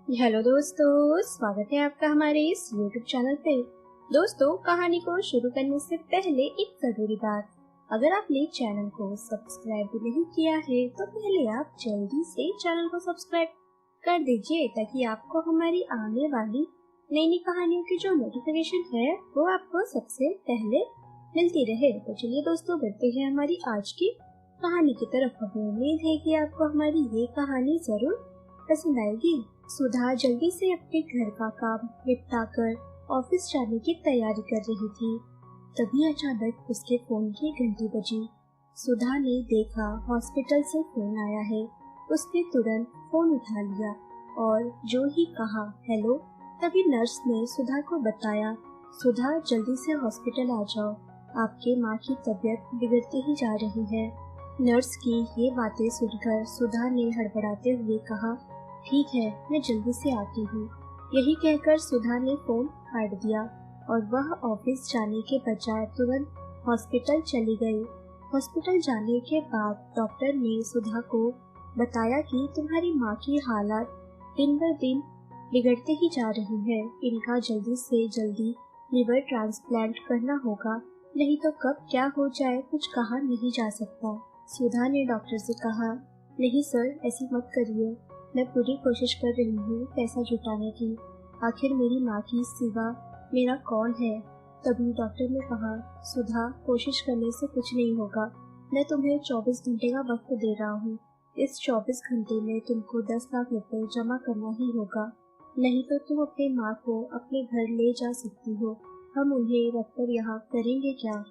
Hello दोस्तों, स्वागत है आपका हमारे इस YouTube चैनल पे। दोस्तों, कहानी को शुरू करने से पहले एक जरूरी बात, अगर आपने चैनल को सब्सक्राइब भी नहीं किया है तो पहले आप जल्दी से चैनल को सब्सक्राइब कर दीजिए ताकि आपको हमारी आने वाली नई नई कहानियों की जो नोटिफिकेशन है वो आपको सबसे पहले मिलती रहे। तो चलिए दोस्तों, बढ़ते हैं हमारी आज की कहानी की तरफ। हमें उम्मीद है कि आपको हमारी ये कहानी जरूर पसंद आएगी। सुधा जल्दी से अपने घर का काम निपटाकर ऑफिस जाने की तैयारी कर रही थी। तभी अचानक उसके फोन की घंटी बजी। सुधा ने देखा हॉस्पिटल से फोन आया है। उसने तुरंत फोन उठा लिया और जो ही कहा हेलो, तभी नर्स ने सुधा को बताया, सुधा जल्दी से हॉस्पिटल आ जाओ, आपके माँ की तबीयत बिगड़ती ही जा रही है। नर्स की ये बातें सुनकर सुधा ने हड़बड़ाते हुए कहा, ठीक है, मैं जल्दी से आती हूँ। यही कहकर सुधा ने फोन काट दिया और वह ऑफिस जाने के बजाय तुरंत हॉस्पिटल चली गई। हॉस्पिटल जाने के बाद डॉक्टर ने सुधा को बताया कि तुम्हारी माँ की हालत दिन ब दिन बिगड़ते ही जा रही है। इनका जल्दी से जल्दी लिवर ट्रांसप्लांट करना होगा, नहीं तो कब क्या हो जाए कुछ कहा नहीं जा सकता। सुधा ने डॉक्टर से कहा, नहीं सर, ऐसा मत करिए, मैं पूरी कोशिश कर रही हूँ पैसा जुटाने की। आखिर मेरी माँ की सिवा मेरा कौन है। तभी डॉक्टर ने कहा, सुधा, कोशिश करने से कुछ नहीं होगा, मैं तुम्हें 24 घंटे का वक्त दे रहा हूँ। इस 24 घंटे में तुमको 10 लाख रुपए जमा करना ही होगा, नहीं तो तुम अपने माँ को अपने घर ले जा सकती हो। हम उन्हें रखकर यहाँ करेंगे क्या।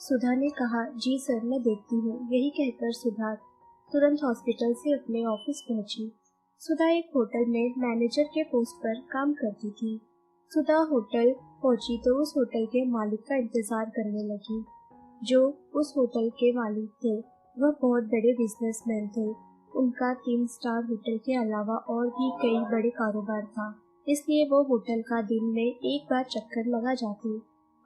सुधा ने कहा, जी सर, मैं देखती हूँ। यही कहकर सुधा तुरंत हॉस्पिटल से अपने ऑफिस पहुंची। सुधा एक होटल में मैनेजर के पोस्ट पर काम करती थी। सुधा होटल पहुंची तो उस होटल के मालिक का इंतजार करने लगी। जो उस होटल के मालिक थे वह बहुत बड़े बिजनेसमैन थे। उनका 3 स्टार होटल के अलावा और भी कई बड़े कारोबार था, इसलिए वो होटल का दिन में एक बार चक्कर लगा जाते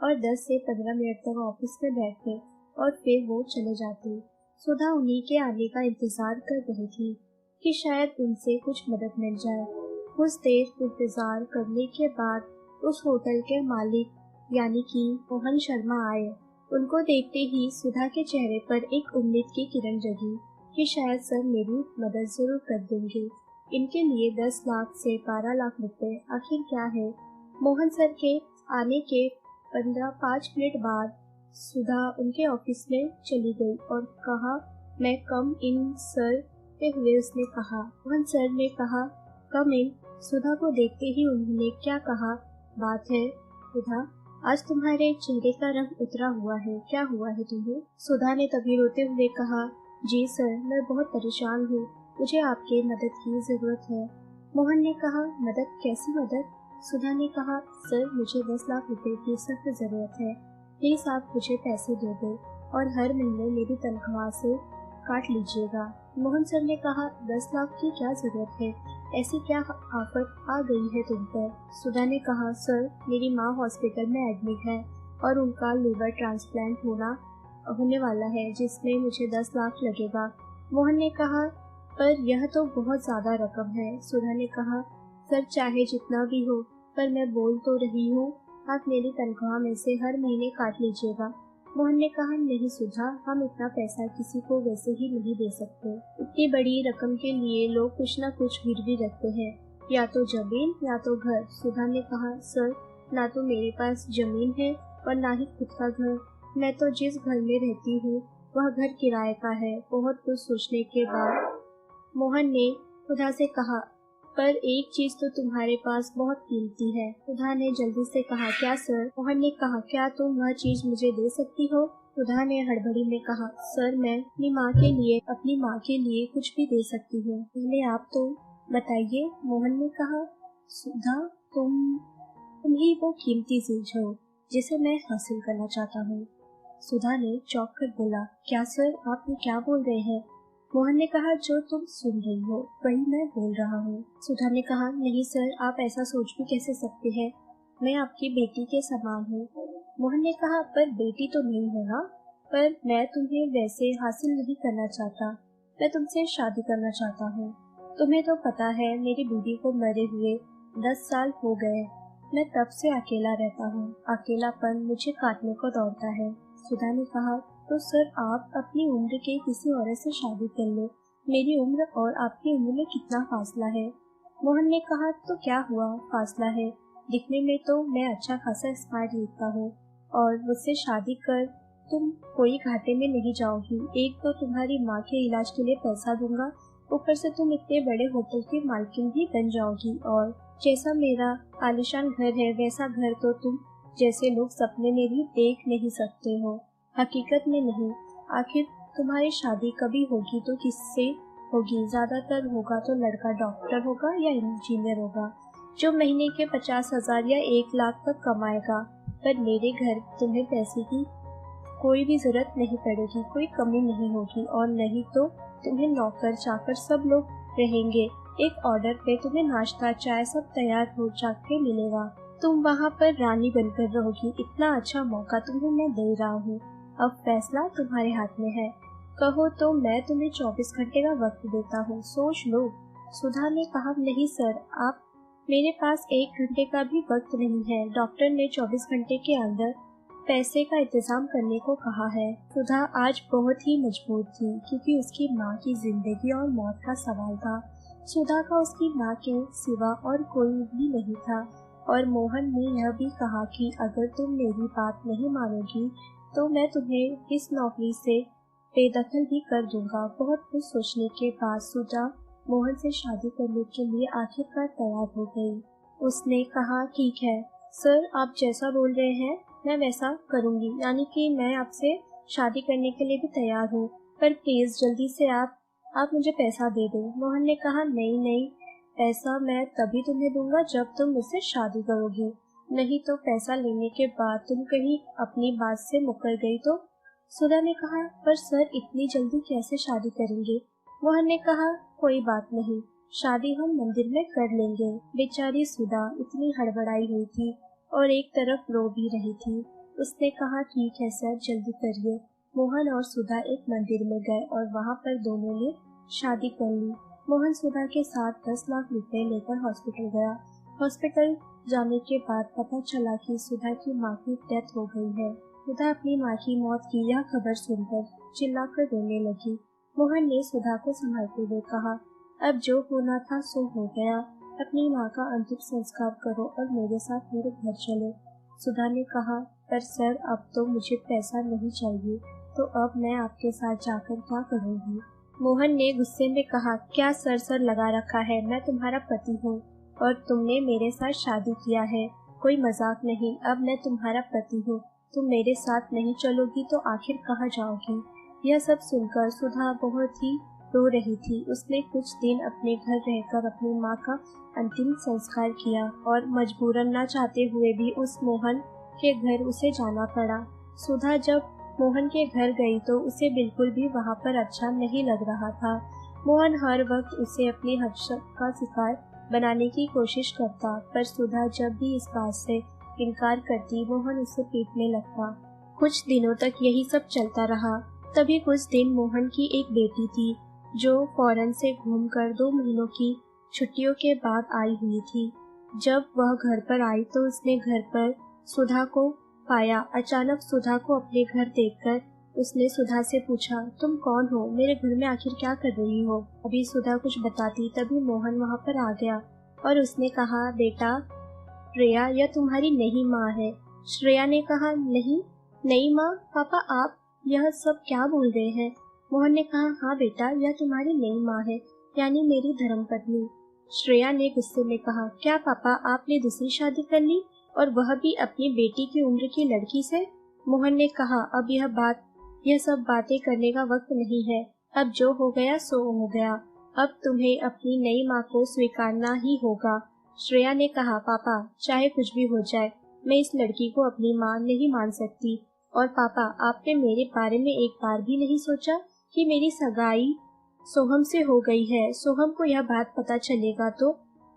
और 10 से 15 मिनट तक ऑफिस में बैठते और फिर वो चले जाते। सुधा उन्हीं के आने का इंतजार कर रही थी कि शायद उनसे कुछ मदद मिल जाए। कुछ देर इंतजार करने के बाद उस होटल के मालिक यानी कि मोहन शर्मा आए। उनको देखते ही सुधा के चेहरे पर एक उम्मीद की किरण जगी कि शायद सर मेरी मदद जरूर कर देंगे। इनके लिए 10 लाख से 12 लाख रुपए आखिर क्या है। मोहन सर के आने के 15-5 मिनट बाद सुधा उनके ऑफिस में चली गई और कहा, मैं कम इन सर हुए उसने कहा। मोहन सर ने कहा, कम इन। सुधा को देखते ही उन्होंने क्या कहा, बात है सुधा, आज तुम्हारे चेहरे का रंग उतरा हुआ है, क्या हुआ है तुम्हें। सुधा ने तभी रोते हुए कहा, जी सर, मैं बहुत परेशान हूँ, मुझे आपके मदद की जरूरत है। मोहन ने कहा, मदद, कैसी मदद। सुधा ने कहा, सर मुझे 10 लाख रुपए की सख्त जरूरत है, प्लीज आप मुझे पैसे दे दो और हर महीने मेरी तनख्वाह से काट लीजिएगा। मोहन सर ने कहा, 10 लाख की क्या जरूरत है, ऐसी क्या आफत आ गई है तुम पर। सुधा ने कहा, सर मेरी माँ हॉस्पिटल में एडमिट है और उनका लिवर ट्रांसप्लांट होने वाला है, जिसमें मुझे 10 लाख लगेगा। मोहन ने कहा, पर यह तो बहुत ज्यादा रकम है। सुधा ने कहा, सर चाहे जितना भी हो, पर मैं बोल तो रही हूँ, आप मेरी तनख्वाह में से हर महीने काट लीजिएगा। मोहन ने कहा, नहीं सुधा, हम इतना पैसा किसी को वैसे ही नहीं दे सकते। इतनी बड़ी रकम के लिए लोग कुछ न कुछ गिरवी रखते हैं, या तो जमीन या तो घर। सुधा ने कहा, सर ना तो मेरे पास जमीन है और ना ही खुद का घर। मैं तो जिस घर में रहती हूँ वह घर किराए का है। बहुत कुछ सोचने के बाद मोहन ने सुधा से कहा, पर एक चीज तो तुम्हारे पास बहुत कीमती है। सुधा ने जल्दी से कहा, क्या सर। मोहन ने कहा, क्या तुम वह चीज मुझे दे सकती हो। सुधा ने हड़बड़ी में कहा, सर मैं अपनी माँ के लिए कुछ भी दे सकती हूँ, पहले आप तो बताइए। मोहन ने कहा, सुधा तुम ही वो कीमती चीज हो जिसे मैं हासिल करना चाहता हूँ। सुधा ने चौंक कर बोला, क्या सर, आप ये क्या बोल रहे हैं। मोहन ने कहा, जो तुम सुन रही हो वही मैं बोल रहा हूँ। सुधा ने कहा, नहीं सर, आप ऐसा सोच भी कैसे सकते हैं, मैं आपकी बेटी के समान हूँ। मोहन ने कहा, पर बेटी तो नहीं हो ना, पर मैं तुम्हें वैसे हासिल नहीं करना चाहता, मैं तुमसे शादी करना चाहता हूँ। तुम्हें तो पता है मेरी बीवी को मरे हुए 10 साल हो गए। मैं तब से अकेला रहता हूँ। अकेलापन मुझे काटने को दौड़ता है। सुधा ने कहा, तो सर आप अपनी उम्र के किसी औरत से शादी कर लो। मेरी उम्र और आपकी उम्र में कितना फासला है। मोहन ने कहा, तो क्या हुआ, फासला है। दिखने में तो मैं अच्छा खासा स्मार्ट दिखता हूँ और मुझसे शादी कर तुम कोई घाटे में नहीं जाओगी। एक तो तुम्हारी माँ के इलाज के लिए पैसा दूंगा, ऊपर से तुम इतने बड़े होटल की मालकिन भी बन जाओगी और जैसा मेरा आलीशान घर है वैसा घर तो तुम जैसे लोग सपने में भी देख नहीं सकते हो, हकीकत में नहीं। आखिर तुम्हारी शादी कभी होगी तो किससे होगी? ज्यादातर होगा तो लड़का डॉक्टर होगा या इंजीनियर होगा जो महीने के 50,000 या 1 लाख तक कमाएगा। पर मेरे घर तुम्हें पैसे की कोई भी जरूरत नहीं पड़ेगी, कोई कमी नहीं होगी और नहीं तो तुम्हें नौकर चाकर सब लोग रहेंगे। एक ऑर्डर पे तुम्हें नाश्ता चाय सब तैयार हो जाके मिलेगा। तुम वहाँ पर रानी बनकर रहोगी। इतना अच्छा मौका तुम्हें मैं दे रहा हूँ। अब फैसला तुम्हारे हाथ में है। कहो तो मैं तुम्हें 24 घंटे का वक्त देता हूँ, सोच लो। सुधा ने कहा, नहीं सर, आप मेरे पास 1 घंटे का भी वक्त नहीं है। डॉक्टर ने 24 घंटे के अंदर पैसे का इंतजाम करने को कहा है। सुधा आज बहुत ही मजबूर थी क्योंकि उसकी माँ की जिंदगी और मौत का सवाल था। सुधा का उसकी माँ के सिवा और कोई भी नहीं था और मोहन ने यह भी कहा कि अगर तुम मेरी बात नहीं मानोगी तो मैं तुम्हें इस नौकरी से बेदखल भी कर दूंगा। बहुत कुछ सोचने के बाद सुधा मोहन से शादी करने के लिए आखिरकार तैयार हो गई। उसने कहा, ठीक है सर, आप जैसा बोल रहे हैं मैं वैसा करूंगी, यानी कि मैं आपसे शादी करने के लिए भी तैयार हूँ, पर प्लीज जल्दी से आप मुझे पैसा दे दो। मोहन ने कहा, नहीं नहीं, पैसा मैं तभी तुम्हें दूंगा जब तुम मुझसे शादी करोगी, नहीं तो पैसा लेने के बाद तुम कहीं अपनी बात से मुकर गई तो। सुधा ने कहा, पर सर इतनी जल्दी कैसे शादी करेंगे। मोहन ने कहा, कोई बात नहीं, शादी हम मंदिर में कर लेंगे। बेचारी सुधा इतनी हड़बड़ाई हुई थी और एक तरफ रो भी रही थी। उसने कहा, ठीक है सर, जल्दी करिए। मोहन और सुधा एक मंदिर में गए और वहाँ पर दोनों ने शादी कर ली। मोहन सुधा के साथ 10 लाख रुपए लेकर हॉस्पिटल गया। हॉस्पिटल जाने के बाद पता चला कि सुधा की माँ की डेथ हो गई है। सुधा अपनी माँ की मौत की यह खबर सुनकर चिल्लाकर रोने लगी। मोहन ने सुधा को संभालते हुए कहा, अब जो होना था सो हो गया। अपनी माँ का अंतिम संस्कार करो और मेरे साथ मेरे घर चलो। सुधा ने कहा, पर सर अब तो मुझे पैसा नहीं चाहिए, तो अब मैं आपके साथ जाकर क्या करूँगी। मोहन ने गुस्से में कहा, क्या सर सर लगा रखा है, मैं तुम्हारा पति हूँ और तुमने मेरे साथ शादी किया है, कोई मजाक नहीं। अब मैं तुम्हारा पति हूँ, तुम मेरे साथ नहीं चलोगी तो आखिर कहाँ जाओगी। यह सब सुनकर सुधा बहुत ही रो रही थी। उसने कुछ दिन अपने घर रहकर अपनी माँ का अंतिम संस्कार किया और मजबूरन न चाहते हुए भी उस मोहन के घर उसे जाना पड़ा। सुधा जब मोहन के घर गई तो उसे बिल्कुल भी वहाँ पर अच्छा नहीं लग रहा था। मोहन हर वक्त उसे अपनी हर्षद का शिकार बनाने की कोशिश करता, पर सुधा जब भी इस बात से इनकार करती मोहन उसे पीटने लगता। कुछ दिनों तक यही सब चलता रहा। तभी कुछ दिन मोहन की एक बेटी थी जो फॉरेन से घूमकर 2 महीनों की छुट्टियों के बाद आई हुई थी। जब वह घर पर आई तो उसने घर पर सुधा को पाया। अचानक सुधा को अपने घर देखकर उसने सुधा से पूछा, तुम कौन हो, मेरे घर में आखिर क्या कर रही हो। अभी सुधा कुछ बताती तभी मोहन वहाँ पर आ गया और उसने कहा, बेटा श्रेया यह तुम्हारी नई माँ है। श्रेया ने कहा, नहीं नई माँ, पापा आप यह सब क्या बोल रहे हैं। मोहन ने कहा, हाँ बेटा, यह तुम्हारी नई माँ है, यानी मेरी धर्मपत्नी। श्रेया ने गुस्से में कहा, क्या पापा आपने दूसरी शादी कर ली और वह भी अपनी बेटी की उम्र की लड़की से। मोहन ने कहा, अब यह सब बातें करने का वक्त नहीं है। अब जो हो गया सो हो गया। अब तुम्हें अपनी नई माँ को स्वीकारना ही होगा। श्रेया ने कहा, पापा चाहे कुछ भी हो जाए मैं इस लड़की को अपनी माँ नहीं मान सकती। और पापा आपने मेरे बारे में एक बार भी नहीं सोचा कि मेरी सगाई सोहम से हो गई है। सोहम को यह बात पता चलेगा तो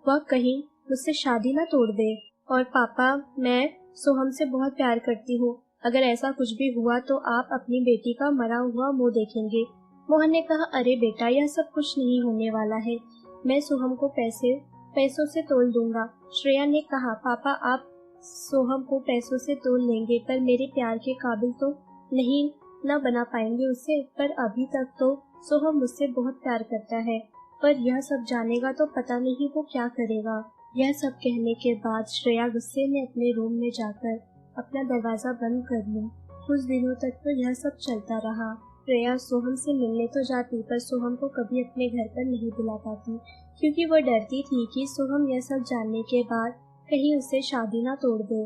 वह कहीं मुझसे शादी न तोड़ दे। और पापा मैं सोहम से बहुत प्यार करती हूँ, अगर ऐसा कुछ भी हुआ तो आप अपनी बेटी का मरा हुआ मुंह देखेंगे। मोहन ने कहा, अरे बेटा यह सब कुछ नहीं होने वाला है, मैं सोहम को पैसों से तोल दूंगा। श्रेया ने कहा, पापा आप सोहम को पैसों से तोल लेंगे पर मेरे प्यार के काबिल तो नहीं न बना पाएंगे उसे। पर अभी तक तो सोहम मुझसे बहुत प्यार करता है, पर यह सब जानेगा तो पता नहीं वो क्या करेगा। यह सब कहने के बाद श्रेया गुस्से में अपने रूम में जाकर अपना दरवाजा बंद कर ली। कुछ दिनों तक तो यह सब चलता रहा। श्रेया सोहम से मिलने तो जाती पर सोहम को कभी अपने घर पर नहीं बुला पाती, क्योंकि वो डरती थी कि सोहम यह सब जानने के बाद कहीं उससे शादी ना तोड़ दे।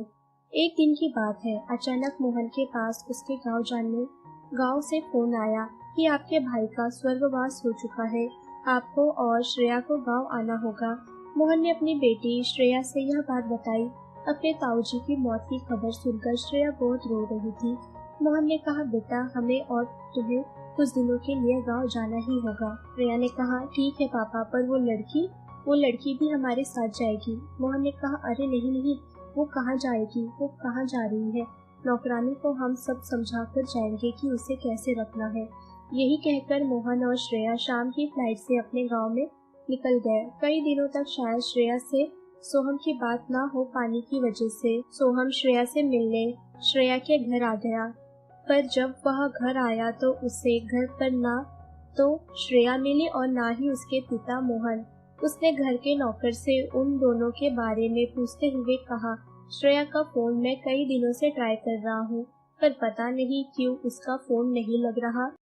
एक दिन की बात है, अचानक मोहन के पास उसके गांव से फोन आया कि आपके भाई का स्वर्गवास हो चुका है, आपको और श्रेया को गांव आना होगा। मोहन ने अपनी बेटी श्रेया से यह बात बताई। अपने ताऊजी की मौत की खबर सुनकर श्रेया बहुत रो रही थी। मोहन ने कहा, बेटा हमें और तुम्हें कुछ दिनों के लिए गांव जाना ही होगा। श्रेया ने कहा, ठीक है पापा, पर वो लड़की भी हमारे साथ जाएगी। मोहन ने कहा, अरे नहीं नहीं, वो कहाँ जाएगी, वो कहाँ जा रही है। नौकरानी को हम सब समझा कर जाएंगे कि उसे कैसे रखना है। यही कहकर मोहन और श्रेया शाम की फ्लाइट से अपने गांव में निकल गए। कई दिनों तक शायद श्रेया से सोहम की बात ना हो पाने की वजह से सोहम श्रेया से मिलने श्रेया के घर आ गया। पर जब वह घर आया तो उसे घर पर ना तो श्रेया मिली और ना ही उसके पिता मोहन। उसने घर के नौकर से उन दोनों के बारे में पूछते हुए कहा, श्रेया का फोन मैं कई दिनों से ट्राई कर रहा हूँ, पर पता नहीं क्यों उसका फोन नहीं लग रहा।